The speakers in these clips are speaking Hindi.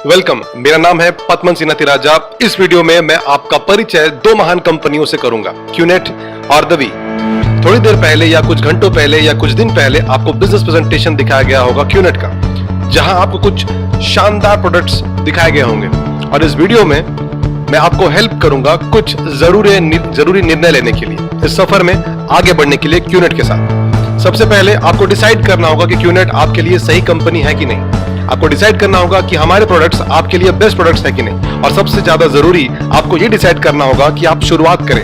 वेलकम, मेरा नाम है पद्मन सिन्हा तिराजा। इस वीडियो में मैं आपका परिचय दो महान कंपनियों से करूंगा, क्यूनेट और दवी। थोड़ी देर पहले या कुछ घंटों पहले या कुछ दिन पहले आपको बिजनेस प्रेजेंटेशन दिखाया गया होगा क्यूनेट का, जहां आपको कुछ शानदार प्रोडक्ट्स दिखाए गए होंगे। और इस वीडियो में मैं आपको हेल्प करूंगा कुछ जरूरी निर्णय लेने के लिए, इस सफर में आगे बढ़ने के लिए क्यूनेट के साथ। सबसे पहले आपको डिसाइड करना होगा कि क्यूनेट आपके लिए सही कंपनी है कि नहीं। आपको डिसाइड करना होगा कि हमारे प्रोडक्ट्स आपके लिए बेस्ट प्रोडक्ट्स है कि नहीं। और सबसे ज्यादा जरूरी आपको ये डिसाइड करना होगा कि आप शुरुआत करें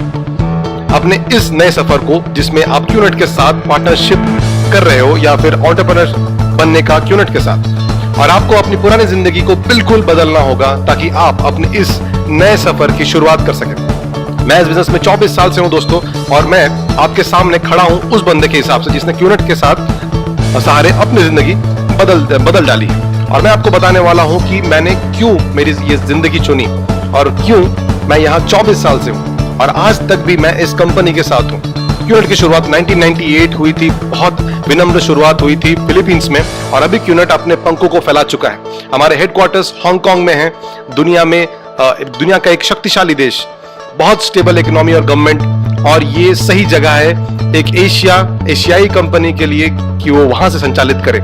अपने इस नए सफर को, जिसमें आप क्यूनेट के साथ पार्टनरशिप कर रहे हो या फिर एंटरप्रेन्योर बनने का क्यूनेट के साथ। और आपको अपनी पुरानी जिंदगी को बिल्कुल बदलना होगा ताकि आप अपने इस नए सफर की शुरुआत कर सकें। मैं इस बिजनेस में 24 साल से हूं दोस्तों, और मैं आपके सामने खड़ा हूं उस बंदे के हिसाब से जिसने क्यूनेट के साथ सहारे अपनी जिंदगी बदल डाली है। और मैं आपको बताने वाला हूं कि मैंने क्यों मेरी ये जिंदगी चुनी और क्यों मैं यहाँ 24 साल से हूं और आज तक भी मैं इस कंपनी के साथ हूं। क्यूनेट की शुरुआत 1998 हुई थी, बहुत विनम्र शुरुआत हुई थी फिलीपींस में, और अभी क्यूनेट अपने पंखों को फैला चुका है। हमारे हेडक्वार्टर्स हांगकांग में है, दुनिया का एक शक्तिशाली देश, बहुत स्टेबल इकोनॉमी और गवर्नमेंट, और ये सही जगह है एक एशियाई कंपनी के लिए कि वो वहां से संचालित करे।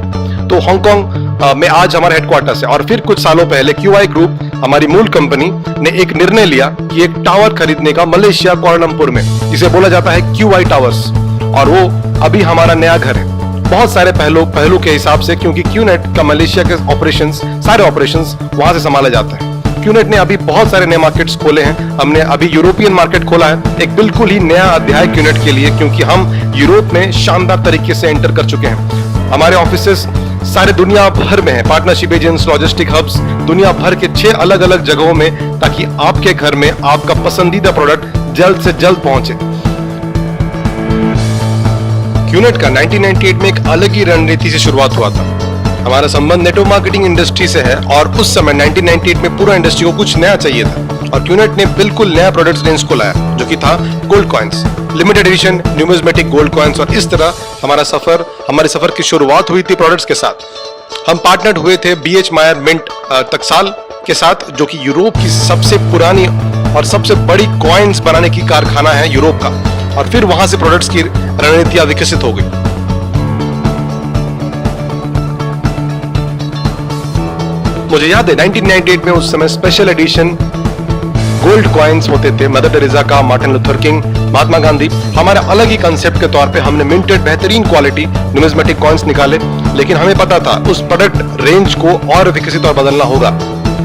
तो हांगकांग में आज हमारा हेडक्वार्टर्स है। और फिर कुछ सालों पहले क्यूआई ग्रुप, हमारी मूल कंपनी, ने एक निर्णय लिया कि एक टावर खरीदने का मलेशिया कुआलालंपुर में, जिसे बोला जाता है क्यूआई टावर्स, और वो अभी हमारा नया घर है। बहुत सारे पहलू के हिसाब से, क्योंकि क्यूनेट का मलेशिया के सारे ऑपरेशंस वहां से संभाले जाते हैं। क्यूनेट ने अभी बहुत सारे नए मार्केट्स खोले हैं। हमने अभी यूरोपियन मार्केट खोला है, एक बिल्कुल ही नया अध्याय क्यूनेट के लिए, क्योंकि हम यूरोप में शानदार तरीके से एंटर कर चुके हैं। हमारे ऑफिसेस सारे दुनिया भर में है, पार्टनरशिप एजेंट्स, लॉजिस्टिक हब्स दुनिया भर के 6 अलग अलग जगहों में, ताकि आपके घर में आपका पसंदीदा प्रोडक्ट जल्द से जल्द पहुंचे। क्यूनेट का 1998 में एक अलग ही रणनीति से शुरुआत हुआ था। हमारा संबंध नेटवर्क मार्केटिंग इंडस्ट्री से है, और उस समय 1998 में पूरा इंडस्ट्री को कुछ नया चाहिए था, और क्यूनेट ने बिल्कुल नया प्रोडक्ट रेंज को लाया, जो कि था gold coins, limited edition numismatic gold coins. और इस तरह हमारे सफर की शुरुआत हुई थी प्रोडक्ट्स के साथ। हम पार्टनर्ड हुए थे BH मायर मिंट टकसाल के साथ, जो कि यूरोप की सबसे पुरानी और सबसे बड़ी कॉइन्स बनाने की कारखाना है यूरोप का। और फिर वहां से प्रोडक्ट्स की रणनीतियां विकसित हो गई। मुझे याद है 1998 में उस समय स्पेशल एडिशन गोल्ड कॉइन्स होते थे, मदर टेरेसा का, Martin Luther king, Mahatma Gandhi. हमारा अलग ही कंसेप्ट के तौर पे हमने मिंटेड बेहतरीन क्वालिटी न्यूमिज्मेटिक कॉइन्स निकाले, लेकिन हमें पता था उस प्रोडक्ट रेंज को और विकसित और बदलना होगा।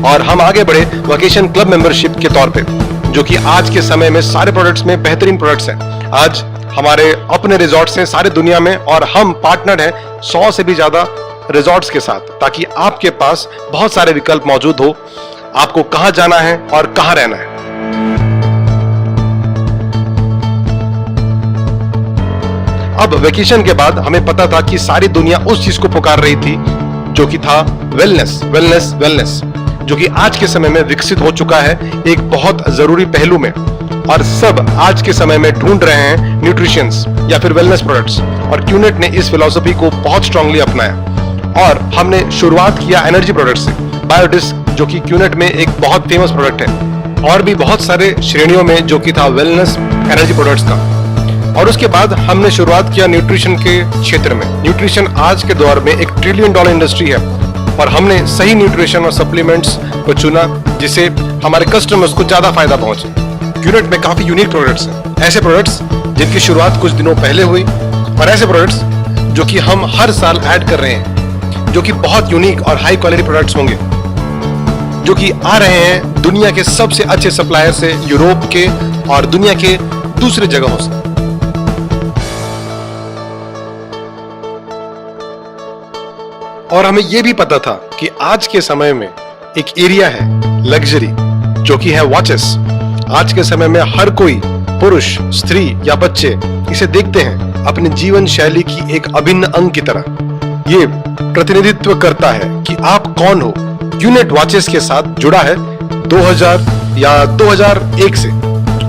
और हम आगे बढ़े वेकेशन क्लब मेंबरशिप के तौर पे, जो कि आज के समय में सारे प्रोडक्ट्स में बेहतरीन प्रोडक्ट्स हैं। आज हमारे अपने रिजॉर्ट्स हैं सारे दुनिया में, और हम पार्टनर हैं 100 से भी ज्यादा रिजॉर्ट्स के साथ, ताकि आपके पास बहुत सारे विकल्प मौजूद हो, आपको कहां जाना है और कहां रहना है। अब वेकेशन के बाद हमें पता था कि सारी दुनिया उस चीज को पुकार रही थी, जो कि था वेलनेस, जो कि आज के समय में विकसित हो चुका है एक बहुत जरूरी पहलू में। और सब आज के समय में ढूंढ रहे हैं न्यूट्रिशंस या फिर वेलनेस प्रोडक्ट्स, और क्यूनेट ने इस फिलॉसफी को बहुत स्ट्रांगली अपनाया। और हमने शुरुआत किया एनर्जी प्रोडक्ट से, बायोडिस्क, जो कि क्यूनेट में एक बहुत फेमस प्रोडक्ट है, और भी बहुत सारे श्रेणियों में, जो कि था वेलनेस एनर्जी प्रोडक्ट्स का। और उसके बाद हमने शुरुआत किया न्यूट्रिशन के क्षेत्र में। न्यूट्रिशन आज के दौर में $1 ट्रिलियन इंडस्ट्री है, और हमने सही न्यूट्रिशन और सप्लीमेंट्स को चुना जिससे हमारे कस्टमर्स को ज्यादा फायदा पहुंचे। क्यूनेट में काफी यूनिक प्रोडक्ट्स हैं, ऐसे प्रोडक्ट्स जिनकी शुरुआत कुछ दिनों पहले हुई, और ऐसे प्रोडक्ट्स जो कि हम हर साल ऐड कर रहे हैं, जो कि बहुत यूनिक और हाई क्वालिटी प्रोडक्ट्स होंगे, जो कि आ रहे हैं दुनिया के सबसे अच्छे सप्लायर से, यूरोप के और दुनिया के दूसरे जगहों से। और हमें यह भी पता था कि आज के समय में एक एरिया है लग्जरी, जो कि है वॉचेस। आज के समय में हर कोई पुरुष, स्त्री या बच्चे इसे देखते हैं अपने जीवन शैली की एक अभिन्न अंग की तरह। ये प्रतिनिधित्व करता है कि आप कौन हो। क्यूनेट वॉचेस के साथ जुड़ा है 2000 या 2001 से,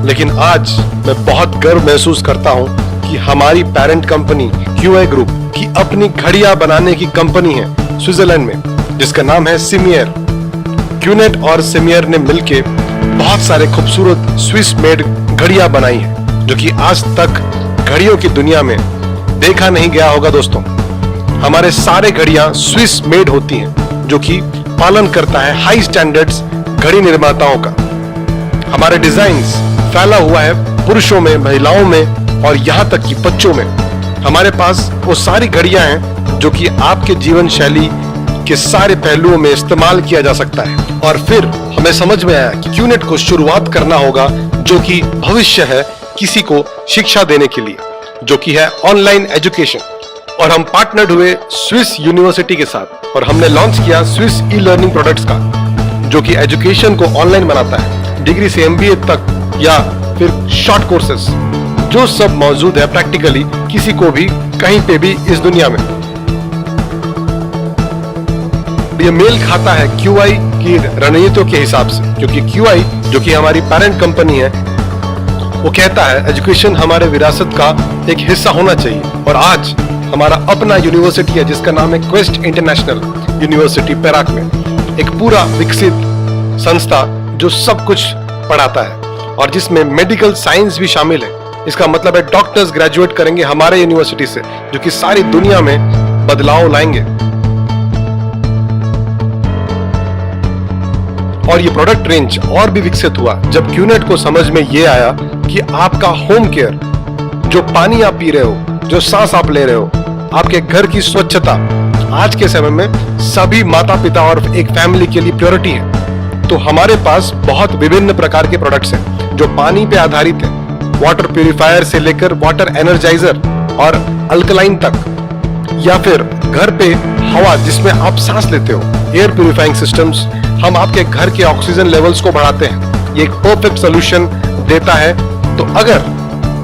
लेकिन आज मैं बहुत गर्व महसूस करता हूं कि हमारी पेरेंट कंपनी क्यूआई ग्रुप की अपनी घड़ियां बनाने की कंपनी है स्विट्जरलैंड में, जिसका नाम है सिमियर। क्यूनेट और सेमियर ने मिलके बहुत सारे खूबसूरत स्विस मेड घड़ियां बनाई हैं, जो कि आज तक घड़ियों की दुनिया में देखा नहीं गया होगा दोस्तों। हमारे सारे घड़ियां स्विस मेड होती हैं, जो कि पालन करता है हाई स्टैंडर्ड्स घड़ी निर्माताओं का। हमारे डिजाइन्स फैला हुआ है पुरुषों में, महिलाओं में और यहाँ तक कि बच्चों में। हमारे पास वो सारी घड़ियां हैं जो कि आपके जीवन शैली के सारे पहलुओं में इस्तेमाल किया जा सकता है। और फिर हमें समझ में आया कि क्यूनेट को शुरुआत करना होगा, जो कि भविष्य है किसी को शिक्षा देने के लिए, जो कि है ऑनलाइन एजुकेशन। और हम पार्टनर्ड हुए स्विस यूनिवर्सिटी के साथ और हमने लॉन्च किया स्विस ई लर्निंग प्रोडक्ट्स का, जो कि एजुकेशन को ऑनलाइन बनाता है। डिग्री से एमबीए तक या फिर शॉर्ट कोर्सेस, जो सब मौजूद है प्रैक्टिकली किसी को भी कहीं पे भी इस दुनिया में। ये मेल खाता है QI की रणनीतियों के हिसाब से, क्योंकि QI जो कि हमारी पेरेंट कंपनी है, वो कहता है एजुकेशन हमारे विरासत का एक हिस्सा होना चाहिए। और आज हमारा अपना यूनिवर्सिटी है जिसका नाम है क्वेस्ट इंटरनेशनल यूनिवर्सिटी पैराक में, एक पूरा विकसित संस्था जो सब कुछ पढ़ाता है और जिसमें मेडिकल साइंस भी शामिल है। इसका मतलब है डॉक्टर्स ग्रेजुएट करेंगे हमारे यूनिवर्सिटी से, जो कि सारी दुनिया में बदलाव लाएंगे। और ये प्रोडक्ट रेंज और भी विकसित हुआ जब क्यूनेट को समझ में ये आया कि आपका होम केयर, जो पानी आप पी रहे हो, जो सांस आप ले रहे हो, आपके घर की स्वच्छता आज के समय में सभी माता पिता और एक फैमिली के लिए प्रायोरिटी है। तो हमारे पास बहुत विभिन्न प्रकार के प्रोडक्ट्स हैं जो पानी पे आधारित है, वाटर प्यूरिफायर से लेकर वाटर एनर्जाइजर और अल्कलाइन तक, या फिर घर पे हवा जिसमें आप सांस लेते हो, एयर प्यूरिफाइंग सिस्टम्स। हम आपके घर के ऑक्सीजन लेवल्स को बढ़ाते हैं। ये एक परफेक्ट सॉल्यूशन देता है। तो अगर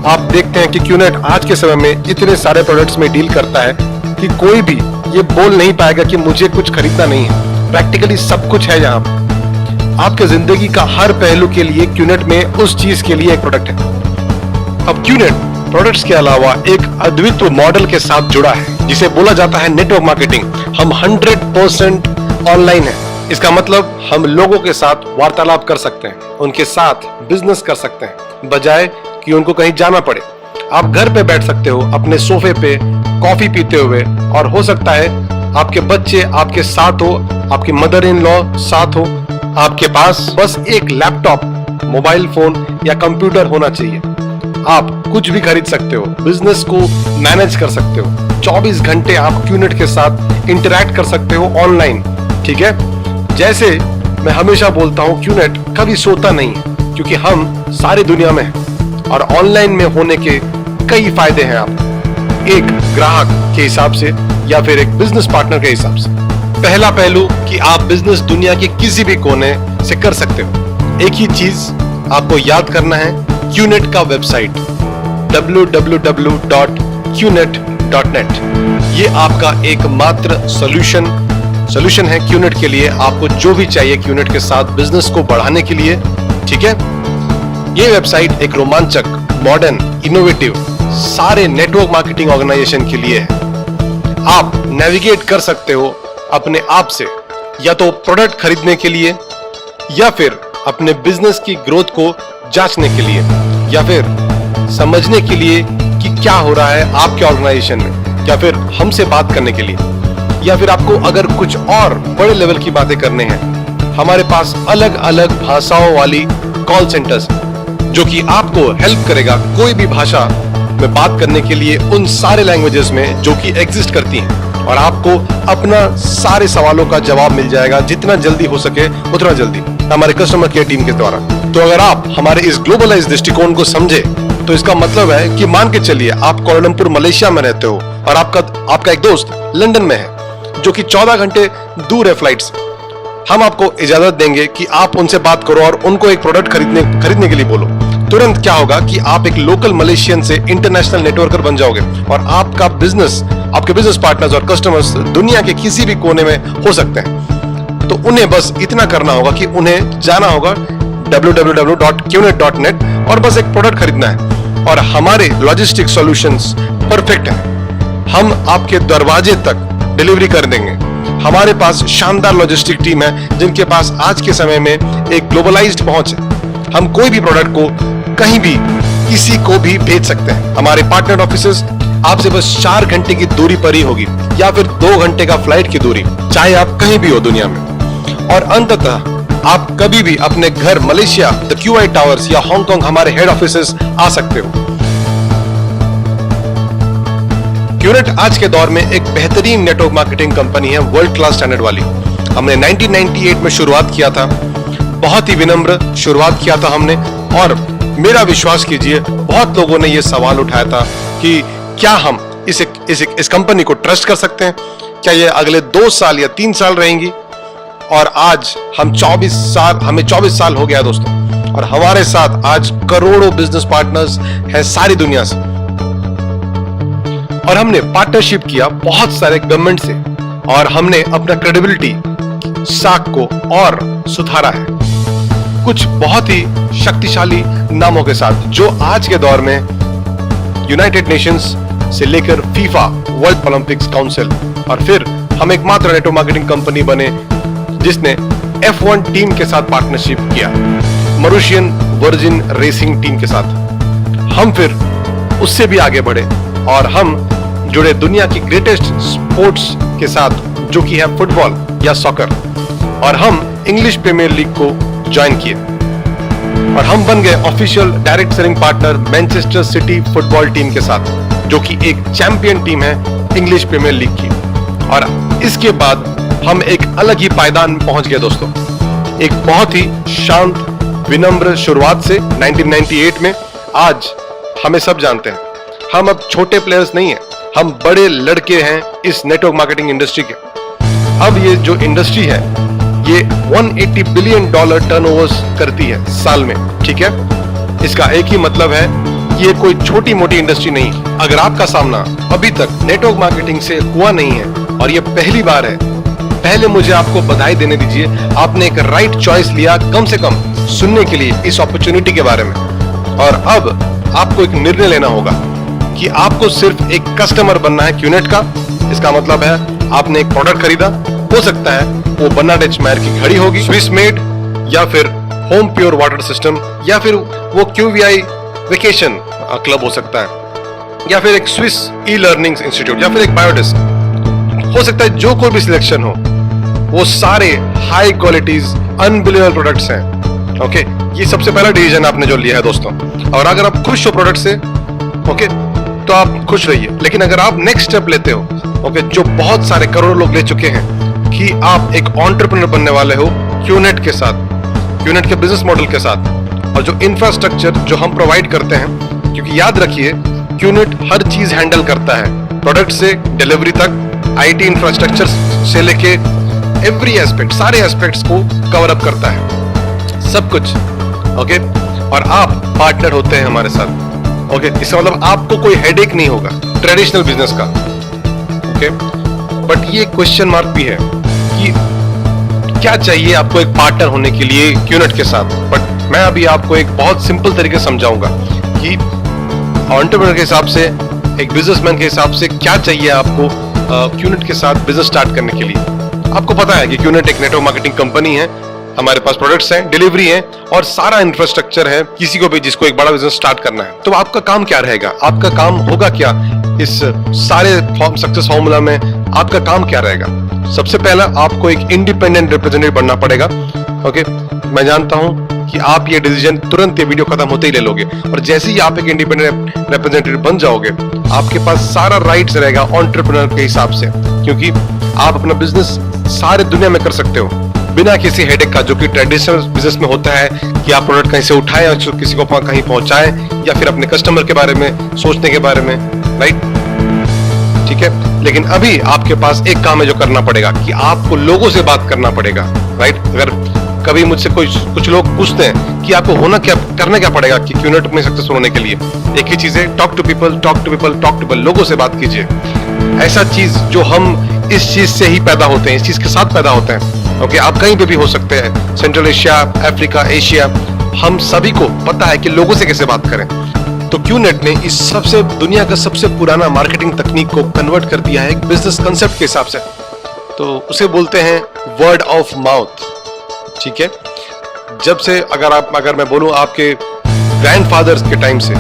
आप देखते हैं कि क्यूनेट आज के समय में इतने सारे प्रोडक्ट्स में डील करता है कि कोई भी ये बोल नहीं पाएगा कि मुझे कुछ खरीदना नहीं है। प्रैक्टिकली सब कुछ है यहाँ। आपके जिंदगी का हर पहलू के लिए क्यूनेट में उस चीज के लिए एक प्रोडक्ट है। अब क्यूनेट प्रोडक्ट्स के अलावा एक अद्वितीय मॉडल के साथ जुड़ा है जिसे बोला जाता है नेटवर्क मार्केटिंग। हम 100% ऑनलाइन है। इसका मतलब हम लोगों के साथ वार्तालाप कर सकते हैं, उनके साथ बिजनेस कर सकते हैं, बजाय कि उनको कहीं जाना पड़े। आप घर पे बैठ सकते हो अपने सोफे पे कॉफी पीते हुए, और हो सकता है आपके बच्चे आपके साथ हो, आपकी मदर इन लॉ साथ हो। आपके पास बस एक लैपटॉप, मोबाइल फोन या कंप्यूटर होना चाहिए। आप कुछ भी खरीद सकते हो, बिजनेस को मैनेज कर सकते हो। 24 घंटे आप क्यूनेट के साथ इंटरैक्ट कर सकते हो ऑनलाइन। ठीक है, जैसे मैं हमेशा बोलता हूँ, क्यूनेट कभी सोता नहीं है, क्योंकि हम सारी दुनिया में हैं और ऑनलाइन में होने के कई फायदे हैं। आप एक ग्राहक के हिसाब से या फिर एक बिजनेस पार्टनर के हिसाब से। पहला पहलू कि आप बिजनेस दुनिया के किसी भी कोने से कर सकते हो। एक ही चीज आपको याद करना है, क्यूनेट का वेबसाइट www.qnet.net। ये आपका एकमात्र सॉल्यूशन है क्यूनेट के लिए। आपको जो भी चाहिए क्यूनेट के साथ बिजनेस को बढ़ाने के लिए, ठीक है। ये वेबसाइट एक रोमांचक, मॉडर्न, इनोवेटिव सारे नेटवर्क मार्केटिंग ऑर्गेनाइजेशन के लिए है। आप नेविगेट कर सकते हो अपने आप से, या तो प्रोडक्ट खरीदने के लिए, या फिर अपने बिजनेस की ग्रोथ को जांचने के लिए, या फिर समझने के लिए कि क्या हो रहा है आपके ऑर्गेनाइजेशन में, या फिर हमसे बात करने के लिए, या फिर आपको अगर कुछ और बड़े लेवल की बातें करने हैं। हमारे पास अलग अलग भाषाओं वाली कॉल सेंटर्स जो कि आपको हेल्प करेगा कोई भी भाषा में बात करने के लिए, उन सारे लैंग्वेजेस में जो कि एग्जिस्ट करती हैं, और आपको अपना सारे सवालों का जवाब मिल जाएगा जितना जल्दी हो सके उतना जल्दी हमारे कस्टमर केयर टीम के द्वारा। तो अगर आप हमारे इस ग्लोबलाइज दृष्टिकोण को समझे, तो इसका मतलब है कि मान के चलिए आप कोलालमपुर मलेशिया में रहते हो और आपका एक दोस्त लंदन में है, जो कि 14 घंटे दूर है फ्लाइट से। हम आपको इजाजत देंगे कि आप उनसे बात करो और उनको एक प्रोडक्ट खरीदने के लिए बोलो। तुरंत क्या होगा कि आप एक लोकल मलेशियन से इंटरनेशनल नेटवर्कर बन जाओगे, और आपका बिजनेस, आपके बिजनेस पार्टनर्स और कस्टमर्स दुनिया के किसी भी कोने में हो सकते हैं। तो उन्हें बस इतना करना होगा कि उन्हें जाना होगा www.qnet.net और बस एक प्रोडक्ट खरीदना है, और हमारे लॉजिस्टिक सॉल्यूशंस परफेक्ट हैं। हम आपके दरवाजे तक डिलीवरी कर देंगे। हमारे पास शानदार लॉजिस्टिक टीम है जिनके पास आज के समय में एक ग्लोबलाइज्ड पहुंच है। हम कोई भी प्रोडक्ट को कहीं भी किसी को भी भेज सकते हैं। हमारे पार्टनर ऑफिसेस आपसे बस 4 घंटे की दूरी पर ही होगी या फिर 2 घंटे का फ्लाइट की दूरी, चाहे आप कहीं भी हो दुनिया में। और अंततः आप कभी भी अपने घर मलेशिया, द QI टावर्स या हांगकांग हमारे हेड ऑफिसेस आ सकते हो। क्यूनेट आज के दौर में एक बेहतरीन नेटवर्क मार्केटिंग कंपनी है, वर्ल्ड क्लास स्टैंडर्ड वाली। हमने 1998 में शुरुआत किया था, बहुत ही विनम्र शुरुआत किया था हमने। और मेरा विश्वास कीजिए, बहुत लोगों ने यह सवाल उठाया था कि क्या हम इस कंपनी को ट्रस्ट कर सकते हैं, क्या ये अगले 2 साल या 3 साल रहेंगी। और आज हमें 24 साल हो गया दोस्तों, और हमारे साथ आज करोड़ों बिजनेस पार्टनर्स हैं सारी दुनिया से। और हमने पार्टनरशिप किया बहुत सारे गवर्नमेंट से, और हमने अपना क्रेडिबिलिटी साख को और सुधारा है कुछ बहुत ही शक्तिशाली नामों के साथ, जो आज के दौर में यूनाइटेड नेशंस से लेकर फीफा, वर्ल्ड ओलंपिक्स काउंसिल, और फिर हम एकमात्र नेटवर्क मार्केटिंग कंपनी बने जिसने F1 टीम के साथ पार्टनरशिप किया, मॉरिशियन वर्जिन रेसिंग टीम के साथ। हम फिर उससे भी आगे बढ़े और हम जुड़े दुनिया की ग्रेटेस्ट स्पोर्ट्स के साथ, जो कि है फुटबॉल या सॉकर, और हम इंग्लिश प्रीमियर लीग को ज्वाइन किए। और हम बन गए official direct selling partner Manchester city football team के साथ, जो कि एक चैंपियन टीम है इंग्लिश प्रीमियर लीग की। और इसके बाद हम एक अलग ही पायदान में पहुंच गए दोस्तों। एक बहुत ही शांत विनम्र शुरुआत से 1998 में आज हमें सब जानते हैं। हम अब छोटे प्लेयर्स नहीं हैं, हम बड़े लड़के हैं इस नेटवर्क मार्केटिंग इंडस्ट्री के। अब ये जो इंडस्ट्री है ये $180 बिलियन टर्नओवर्स करती है साल में, ठीक है। इसका एक ही मतलब है कि ये कोई छोटी मोटी इंडस्ट्री नहीं। अगर आपका सामना अभी तक नेटवर्क मार्केटिंग से हुआ नहीं है और ये पहली बार है, पहले मुझे आपको बधाई देने दीजिए, आपने एक राइट चॉइस लिया कम से कम सुनने के लिए इस अपॉर्चुनिटी के बारे में। और अब आपको एक निर्णय लेना होगा कि आपको सिर्फ एक कस्टमर बनना है क्यूनेट का। इसका मतलब है आपने एक प्रोडक्ट खरीदा, हो सकता है वो बर्नार्ड एच मायर की घड़ी होगी, स्विस मेड, या फिर होम प्योर वाटर सिस्टम, या फिर वो QVI वेकेशन क्लब हो सकता है, या फिर एक स्विस ई लर्निंग इंस्टीट्यूट, या फिर एक बायोडिस्क हो सकता है। जो कोई भी सिलेक्शन हो, वो सारे हाई क्वालिटीज अनबिलीवेबल प्रोडक्ट्स हैं। ओके, ये सबसे पहला डिसीजन आपने जो लिया है दोस्तों। और अगर आप खुश हो प्रोडक्ट से, ओके, तो आप खुश रहिए। लेकिन अगर आप नेक्स्ट स्टेप लेते हो, ओके, जो बहुत सारे करोड़ों लोग ले चुके हैं, कि आप एक एंटरप्रेन्योर बनने वाले हो क्यूनेट के साथ, क्यूनेट के बिजनेस मॉडल के साथ, और जो इंफ्रास्ट्रक्चर जो हम प्रोवाइड करते हैं, क्योंकि याद रखिए क्यूनेट हर चीज हैंडल करता है, प्रोडक्ट से डिलीवरी तक, IT इंफ्रास्ट्रक्चर से लेके एवरी एस्पेक्ट, सारे एस्पेक्ट्स को कवर अप करता है, सब कुछ। ओके, और आप पार्टनर होते हैं हमारे साथ। ओके, इसका मतलब आपको कोई हेडेक नहीं होगा ट्रेडिशनल बिजनेस का। ओके, बट ये क्वेश्चन मार्क भी है कि क्या चाहिए आपको एक पार्टनर होने के लिए क्यूनेट के साथ। बट मैं अभी आपको एक बहुत सिंपल तरीके से समझाऊंगा कि एंटरप्रेन्योर के हिसाब से, एक बिजनेसमैन के हिसाब से क्या चाहिए आपको क्यूनेट के साथ बिजनेस स्टार्ट करने के लिए। आपको पता है कि क्यूनेट एक नेटवर्क मार्केटिंग कंपनी है, हमारे पास प्रोडक्ट्स हैं, डिलीवरी है और सारा इंफ्रास्ट्रक्चर है किसी को भी जिसको एक बड़ा बिजनेस स्टार्ट करना है। तो आपका काम क्या रहेगा, आपका काम होगा क्या इस सारे सक्सेस फॉर्मूला में, आपका काम क्या रहेगा। सबसे पहला आपको एक इंडिपेंडेंट रिप्रेजेंटेटिव बनना पड़ेगा। ओके, मैं जानता हूं कि आप ये डिसीजन तुरंत ये वीडियो खत्म होते ही ले लोगे, और जैसे ही आप एक इंडिपेंडेंट रिप्रेजेंटेटिव बन जाओगे, आपके पास सारा राइट्स रहेगा एंटरप्रेन्योर के हिसाब से, क्योंकि आप अपना बिजनेस सारे दुनिया में कर सकते हो बिना किसी हेडेक का, जो कि ट्रेडिशनल बिजनेस में होता है कि आप प्रोडक्ट कहीं से उठाएं और किसी को कहीं पहुंचाएं, या फिर अपने कस्टमर के बारे में सोचने के बारे में, राइट, ठीक है। लेकिन अभी आपके पास एक काम है जो करना पड़ेगा कि आपको लोगों से बात करना पड़ेगा, राइट। अगर कभी मुझसे कुछ लोग पूछते हैं कि आपको होना क्या, करना क्या पड़ेगा कि क्यूनेट में सक्सेसफुल होने के लिए, एक ही चीज है, talk to people, talk to people, talk to people, लोगों से बात कीजिए। ऐसा चीज जो हम इस चीज से ही पैदा होते हैं, इस चीज के साथ पैदा होते हैं। ओके, आप कहीं पे भी हो सकते हैं, सेंट्रल एशिया, अफ्रीका, एशिया, हम सभी को पता है कि लोगों से कैसे बात करें। तो क्यूनेट ने इस दुनिया का सबसे पुराना मार्केटिंग तकनीक को कन्वर्ट कर दिया है एक बिजनेस कंसेप्ट के हिसाब से। तो उसे बोलते हैं वर्ड ऑफ माउथ। ठीक है, जब से अगर मैं बोलूं आपके ग्रैंडफादर्स के टाइम से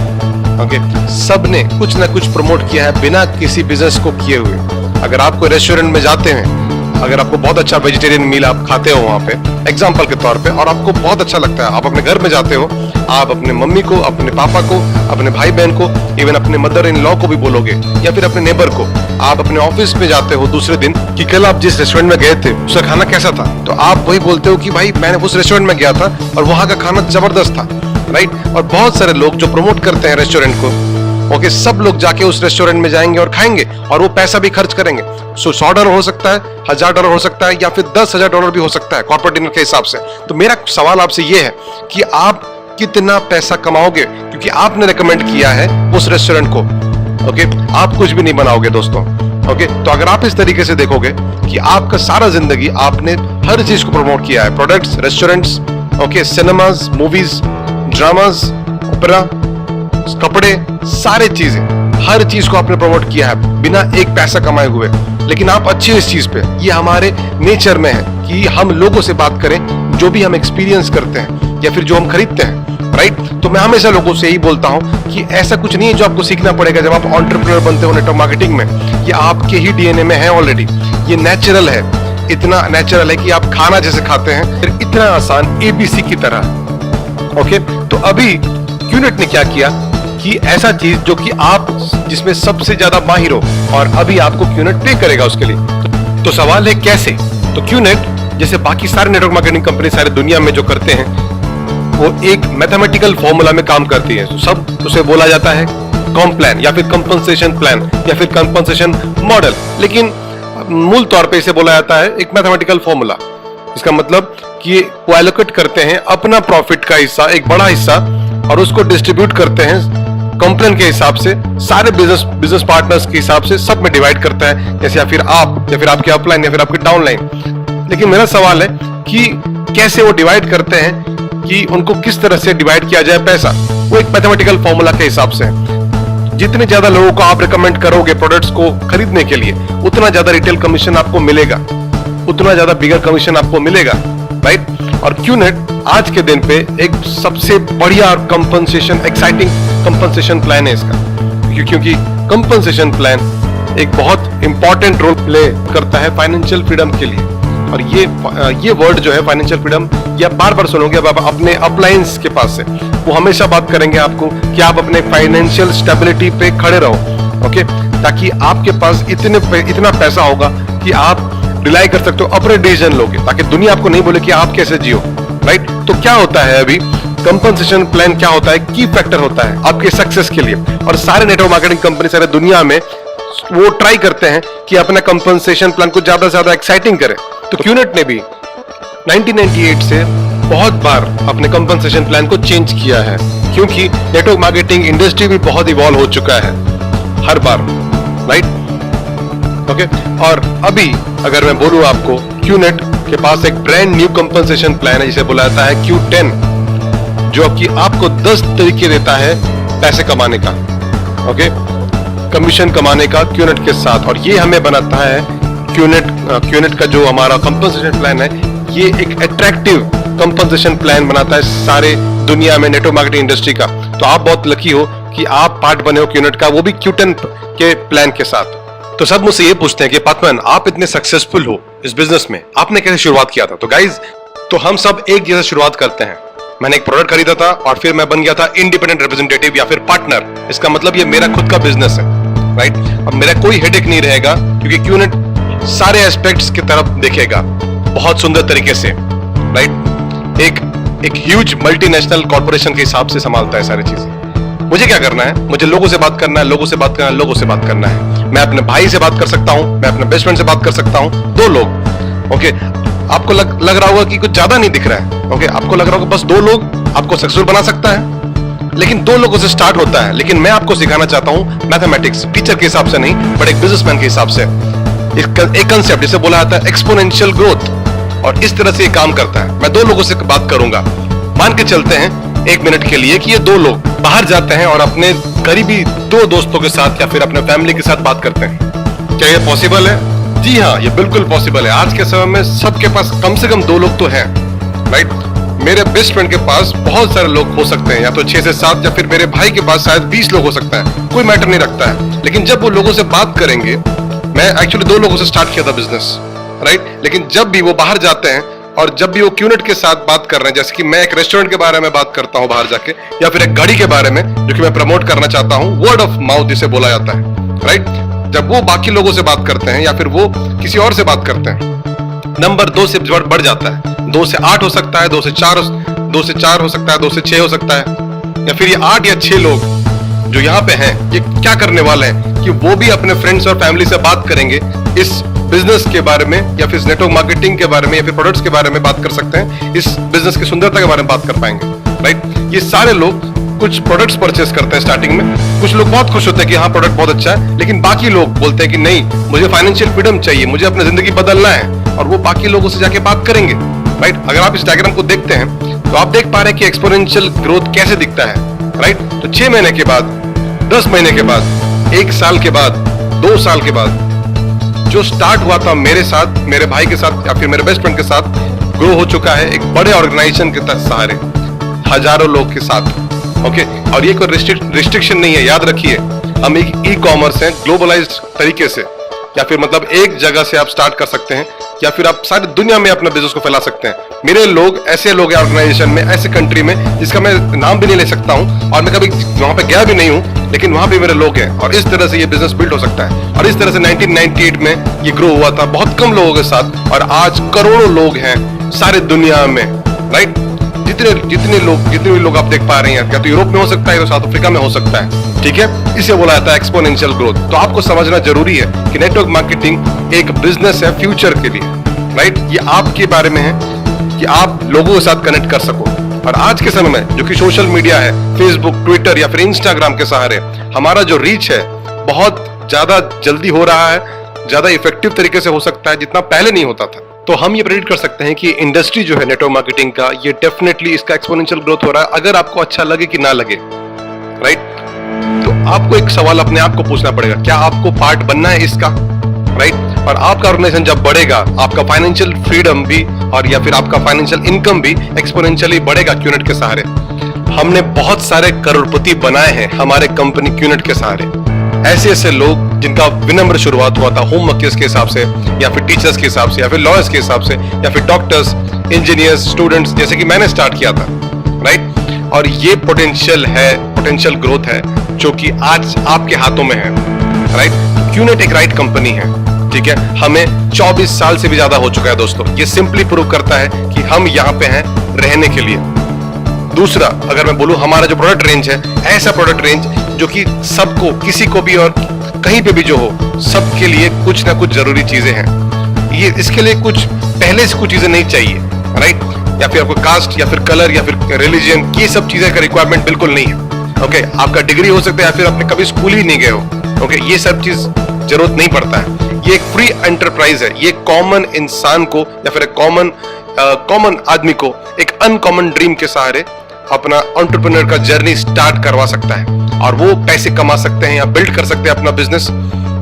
सब ने कुछ ना कुछ प्रमोट किया है बिना किसी बिजनेस को किए हुए। अगर आप कोई रेस्टोरेंट में जाते हैं, अगर आपको बहुत अच्छा वेजिटेरियन मील आप खाते हो वहां पे एग्जांपल के तौर पे, और आपको बहुत अच्छा लगता है, आप अपने घर में जाते हो, आप अपने मम्मी को, अपने पापा को, अपने भाई बहन को, इवन अपने मदर इन लॉ को भी बोलोगे, या फिर अपने नेबर को। आप अपने ऑफिस में जाते हो दूसरे दिन कि कल आप जिस रेस्टोरेंट में गए थे उसका खाना कैसा था, तो आप वही बोलते हो कि भाई मैंने उस रेस्टोरेंट में गया था और वहां का खाना जबरदस्त था, राइट। और बहुत सारे लोग जो प्रमोट करते हैं रेस्टोरेंट को, सब लोग जाके उस रेस्टोरेंट में जाएंगे और खाएंगे, और वो पैसा भी खर्च करेंगे। सो $100 हो सकता है, $1000 हो सकता है, या फिर $10,000 भी हो सकता है कॉर्पोरेट डिनर के हिसाब से। तो मेरा सवाल आपसे ये है कि आप कितना पैसा कमाओगे, क्योंकि आपने रेकमेंड किया है उस रेस्टोरेंट को। आप कुछ भी नहीं बनाओगे दोस्तों। तो अगर आप इस तरीके से देखोगे कि आपका सारा जिंदगी आपने हर चीज को प्रमोट किया है, products, restaurants, cinemas, movies, dramas, opera, कपड़े, सारे चीजें, हर चीज को आपने प्रमोट किया है बिना एक पैसा कमाए हुए। लेकिन आप अच्छे इस चीज पे, ये हमारे नेचर में है कि हम लोगों से बात करें जो भी हम एक्सपीरियंस करते हैं या फिर जो हम खरीदते हैं, राइट। तो मैं हमेशा लोगों से यही बोलता हूं कि ऐसा कुछ नहीं है जो आपको सीखना पड़ेगा जब आप एंटरप्रेन्योर बनते हो नेटवर्क मार्केटिंग में। ये आपके ही डीएनए में है ऑलरेडी, ये नेचुरल है, इतना नेचुरल है कि आप खाना जैसे खाते हैं, फिर इतना आसान एबीसी की तरह। तो अभी क्यूनेट ने क्या किया कि ऐसा चीज जो कि आप जिसमें सबसे ज्यादा माहिर हो, और अभी आपको क्यूनेट पे करेगा उसके लिए। तो सवाल है कैसे। तो क्यूनेट जैसे बाकी सारे नेटवर्क मार्केटिंग कंपनी सारे दुनिया में जो करते हैं, वो एक मैथमेटिकल फॉर्मूला में काम करती है। सब उसे बोला जाता है कॉम प्लान, या फिर कंपनसेशन प्लान, या फिर कंपनसेशन मॉडल, लेकिन मूल तौर पे इसे बोला जाता है एक मैथमेटिकल फॉर्मूला। इसका मतलब कि वो एलोकेट करते हैं अपना प्रॉफिट का हिस्सा, एक बड़ा हिस्सा, और उसको डिस्ट्रीब्यूट करते हैं कंप्लेन के हिसाब से, सारे बिजनेस पार्टनर्स के हिसाब से, सब में डिवाइड करता है, जैसे या फिर आप, या फिर आपके अपलाइन, या फिर आपके डाउनलाइन। लेकिन मेरा सवाल है कि कैसे वो डिवाइड करते हैं, कि उनको किस तरह से डिवाइड किया जाए पैसा, वो एक मैथमेटिकल फॉर्मूला के हिसाब से है। जितने ज्यादा लोगों को आप रिकमेंड करोगे प्रोडक्ट्स को खरीदने के लिए, उतना ज्यादा रिटेल कमीशन आपको मिलेगा, उतना ज्यादा बिगर कमीशन आपको मिलेगा, राइट। और क्यूनेट आज के दिन पे एक सबसे बढ़िया कंपनसेशन, एक्साइटिंग कंपनसेशन प्लान है इसका, क्योंकि कंपनसेशन प्लान एक बहुत इंपॉर्टेंट रोल प्ले करता है फाइनेंशियल फ्रीडम के लिए। और ये वर्ड जो है फाइनेंशियल फ्रीडम, ये आप बार बार सुनोगे अपने अपलाइंस के पास से, वो हमेशा बात करेंगे आपको कि आप अपने फाइनेंशियल स्टेबिलिटी पे खड़े रहो, ताकि आपके पास इतना पैसा होगा कि आप रिलाई कर सकते हो, अपने डिसीजन लोगे, ताकि दुनिया आपको नहीं बोले कि आप कैसे जियो, राइट। तो क्या होता है अभी कंपनसेशन प्लान, क्या होता है, की फैक्टर होता है आपके सक्सेस के लिए। और सारे नेटवर्क मार्केटिंग कंपनी सारे दुनिया में वो ट्राई करते हैं कि अपना कंपनसेशन प्लान को ज्यादा से ज्यादा एक्साइटिंग करें। तो क्यूनेट ने भी 1998 से बहुत बार अपने कंपनसेशन प्लान को चेंज किया है, क्योंकि नेटवर्क मार्केटिंग इंडस्ट्री भी बहुत इवॉल्व हो चुका है हर बार, राइट। और अभी अगर मैं बोलूं आपको, क्यूनेट के पास एक ब्रांड न्यू कंपनसेशन प्लान है जिसे बुलाया जाता है Q10, जो कि आपको 10 तरीके देता है पैसे कमाने का, कमीशन कमाने का क्यूनेट के साथ। और ये हमें बनाता है क्यूनेट का जो हमारा कंपनसेशन प्लान है, ये एक अट्रैक्टिव कंपनसेशन प्लान बनाता है सारे दुनिया में नेटवर्क मार्केटिंग इंडस्ट्री का। तो आप बहुत लकी हो कि आप पार्ट बने हो क्यूनेट का, वो भी Q10 के प्लान के साथ। तो सब मुझसे ये पूछते हैं कि पाथमैन, आप इतने सक्सेसफुल हो इस बिजनेस में, आपने कैसे शुरुआत किया था। तो गाइज, तो हम सब एक जैसे शुरुआत करते हैं। मैंने एक प्रोडक्ट खरीदा था और फिर मैं बन गया था इंडिपेंडेंट रिप्रेजेंटेटिव या फिर पार्टनर। इसका मतलब ये मेरा खुद का बिजनेस है, राइट। अब मेरा कोई हेडेक नहीं रहेगा, क्योंकि क्यूनेट सारे एस्पेक्ट्स की तरफ देखेगा बहुत सुंदर तरीके से, राइट। एक ह्यूज मल्टीनेशनल कॉर्पोरेशन के हिसाब से संभालता है सारी चीजें। मुझे क्या करना है, मुझे लोगों से बात करना है, लोगों से बात करना है, लोगों से बात करना है। मैं अपने भाई से बात कर सकता हूं, मैं अपने बेस्ट फ्रेंड से बात कर सकता हूं, 2 लोग, आपको लग रहा होगा कि कुछ ज्यादा नहीं दिख रहा है, आपको लग रहा होगा बस 2 लोग आपको सक्सेसफुल बना सकता है, लेकिन 2 लोगों से स्टार्ट होता है। लेकिन मैं आपको सिखाना चाहता हूं मैथमेटिक्स, टीचर के हिसाब से नहीं, बट एक बिजनेसमैन के हिसाब से। एक कंसेप्ट जिसे बोला जाता है एक्सपोनेंशियल ग्रोथ, और इस तरह से ये काम करता है। मैं 2 लोगों से बात करूंगा, मान के चलते हैं 1 मिनट के लिए कि ये 2 लोग बाहर जाते हैं और अपने करीबी 2 दोस्तों के साथ या फिर अपने फैमिली के साथ बात करते हैं। क्या ये पॉसिबल है? जी हाँ, ये बिल्कुल पॉसिबल है। आज के समय में सबके पास कम से कम 2 लोग तो हैं, राइट? मेरे बेस्ट फ्रेंड के पास बहुत सारे लोग हो सकते हैं, या तो 6 से 7, या फिर मेरे भाई के पास शायद 20 लोग हो सकता है, कोई मैटर नहीं रखता है। लेकिन जब वो लोगों से बात करेंगे, मैं एक्चुअली 2 लोगों से स्टार्ट किया था बिजनेस, राइट? लेकिन जब भी वो बाहर जाते हैं और जब भी वो क्यूनेट के साथ बात कर रहे हैं, जैसे कि मैं एक रेस्टोरेंट के बारे में बात करता हूँ बाहर जाके, या फिर एक गाड़ी के बारे में जो कि मैं प्रमोट करना चाहता हूँ, वर्ड ऑफ माउथ जिसे बोला जाता है, राइट? जब वो बाकी लोगों से बात करते हैं या फिर वो किसी और से बात करते हैं, नंबर 2 से बढ़ जाता है। 2 से 8 हो सकता है, 2 से 4 हो सकता है, 2 से 6 हो सकता है, या फिर ये 8 या 6 लोग जो यहाँ पे हैं, ये क्या करने वाले हैं कि वो भी अपने फ्रेंड्स और फैमिली से बात करेंगे इस बिजनेस के बारे में, या फिर नेटवर्क मार्केटिंग के बारे में, या फिर प्रोडक्ट्स के बारे में बात कर सकते हैं, इस बिजनेस की सुंदरता के बारे में बात कर पाएंगे, राइट? ये सारे लोग कुछ प्रोडक्ट्स परचेस करते हैं स्टार्टिंग में। कुछ लोग बहुत खुश होते हैं कि हाँ प्रोडक्ट बहुत अच्छा है, लेकिन बाकी लोग बोलते हैं कि नहीं, मुझे फाइनेंशियल फ्रीडम चाहिए, मुझे अपनी जिंदगी बदलना है, और वो बाकी लोगों से जाके बात करेंगे, राइट? अगर आप इस डायग्राम को देखते हैं तो आप देख पा रहे हैं कि एक्सपोनेंशियल ग्रोथ कैसे दिखता है, राइट? तो 6 महीने के बाद, 10 महीने के बाद, 1 साल के बाद, 2 साल के बाद, जो स्टार्ट हुआ था मेरे साथ, मेरे भाई के साथ, या फिर मेरे बेस्ट फ्रेंड के साथ, ग्रो हो चुका है एक बड़े ऑर्गेनाइजेशन के सहारे, हजारों लोग के साथ, ओके? और ये कोई रिस्ट्रिक्शन नहीं है, याद रखिए। हम एक ई-कॉमर्स हैं, ग्लोबलाइज्ड तरीके से, या फिर मतलब एक जगह से आप स्टार्ट कर सकते हैं, या फिर आप सारी दुनिया में अपना बिजनेस को फैला सकते हैं। मेरे लोग ऐसे लोग हैं ऑर्गेनाइजेशन में, ऐसे कंट्री में, जिसका मैं नाम भी नहीं ले सकता हूं, और मैं कभी वहां पे गया भी नहीं हूं, लेकिन वहां पे मेरे लोग हैं, और इस तरह से ये बिजनेस बिल्ड हो सकता है। और इस तरह से 1998 में ये ग्रो हुआ था बहुत कम लोगों के साथ, और आज करोड़ों लोग हैं सारी दुनिया में, राइट? जितने भी लोग आप देख पा रहे हैं, या तो यूरोप में हो सकता है, या साउथ अफ्रीका में हो सकता है, ठीक है? इसे बोला जाता है एक्सपोनेंशियल ग्रोथ। तो आपको समझना जरूरी है कि नेटवर्क मार्केटिंग एक बिजनेस है फ्यूचर के लिए, राइट? ये आपके बारे में है कि आप लोगों के साथ कनेक्ट कर सको। और आज के समय में जो कि सोशल मीडिया है, फेसबुक, ट्विटर या फिर इंस्टाग्राम के सहारे हमारा जो रीच है बहुत ज्यादा जल्दी हो रहा है, ज्यादा इफेक्टिव तरीके से हो सकता है जितना पहले नहीं होता था। तो हम ये प्रेडिक्ट कर सकते हैं कि इंडस्ट्री जो है नेटवर्क मार्केटिंग का, ये डेफिनेटली इसका एक्सपोनेंशियल ग्रोथ हो रहा है, अगर आपको अच्छा लगे कि ना लगे, राइट? तो आपको एक सवाल अपने आप को पूछना पड़ेगा, क्या आपको पार्ट बनना है इसका, राइट? और आपका ऑर्गेनाइजेशन जब बढ़ेगा, आपका फाइनेंशियल फ्रीडम भी, और या फिर आपका फाइनेंशियल इनकम भी एक्सपोनेंशियली बढ़ेगा क्यूनेट के सहारे। हमने बहुत सारे करोड़पति बनाए हैं हमारे कंपनी क्यूनेट के सहारे। ऐसे लोग जिनका विनम्र शुरुआत हुआ था होम वर्कर्स के हिसाब से, या फिर टीचर्स के हिसाब से, या फिर लॉयर्स के हिसाब से, या फिर डॉक्टर्स, इंजीनियर्स, स्टूडेंट्स, जैसे कि मैंने स्टार्ट किया था, राइट? और ये पोटेंशियल ग्रोथ है जो कि आज आपके हाथों में है, राइट? क्यूनेट एक राइट कंपनी है, ठीक है? हमें 24 साल से भी ज्यादा हो चुका है दोस्तों। ये सिंपली प्रूव करता है कि हम यहाँ पे हैं रहने के लिए। दूसरा, अगर मैं बोलूं, हमारा जो प्रोडक्ट रेंज है, ऐसा प्रोडक्ट रेंज जो कि सबको, किसी को भी और कहीं पे भी जो हो, सबके लिए कुछ ना कुछ जरूरी चीजें हैं। ये इसके लिए कुछ पहले से कुछ चीजें नहीं चाहिए, राइट? या फिर आपको कास्ट, या फिर कलर, या फिर रिलीजन, ये सब चीजें का रिक्वायरमेंट बिल्कुल नहीं है, ओके? आपका डिग्री हो सकता है, या फिर आपने कभी स्कूल ही नहीं गए हो, ओके? ये सब चीज जरूरत नहीं पड़ता है। ये एक फ्री एंटरप्राइज है। ये कॉमन इंसान को, या फिर एक कॉमन आदमी को एक अनकॉमन ड्रीम के सहारे अपना एंटरप्रेन्योर का जर्नी स्टार्ट करवा सकता है, और वो पैसे कमा सकते हैं या बिल्ड कर सकते हैं अपना बिजनेस,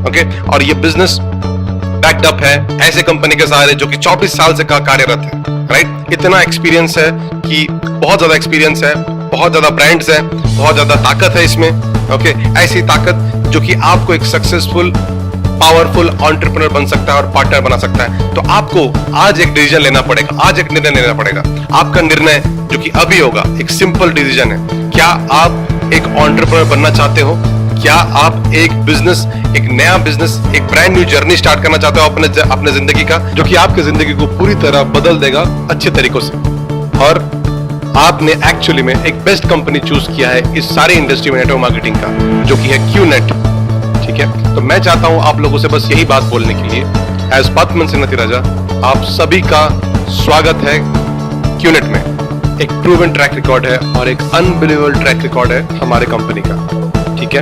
ओके? और ये बिजनेस बैक्ड अप है ऐसे कंपनी के सहारे जो कि 24 साल से कार्यरत है, राइट? इतना एक्सपीरियंस है कि बहुत ज्यादा एक्सपीरियंस है, बहुत ज्यादा ब्रांड्स है, बहुत ज्यादा ताकत है इसमें, ओके? ऐसी ताकत जो कि आपको एक सक्सेसफुल, पावरफुल एंटरप्रेन्योर बन सकता है और पार्टनर बना सकता है। तो आपको आज एक डिसीजन लेना पड़ेगा, आज एक निर्णय लेना पड़ेगा। आपका निर्णय जो कि अभी होगा एक सिंपल डिसीजन है। क्या आप एक एंटरप्रेन्योर बनना चाहते हो? क्या आप एक बिजनेस, एक नया बिजनेस, एक ब्रांड न्यू जर्नी स्टार्ट करना चाहते हो अपने जिंदगी का, जो कि आपकी जिंदगी को पूरी तरह बदल देगा अच्छे तरीकों से? और आपने एक्चुअली में एक बेस्ट कंपनी चूज किया है इस सारी इंडस्ट्री में नेटवर्क मार्केटिंग का, जो कि है क्यूनेट, ठीक है? तो मैं चाहता हूं आप लोगों से बस यही बात बोलने के लिए, एज पद्मन सिंह नतीराजा, आप सभी का स्वागत है क्यूनेट में। एक प्रूवन ट्रैक रिकॉर्ड है और एक अनबिलीवेबल ट्रैक रिकॉर्ड है हमारे कंपनी का, ठीक है?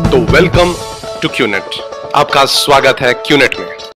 तो वेलकम टू क्यूनेट, आपका स्वागत है क्यूनेट में।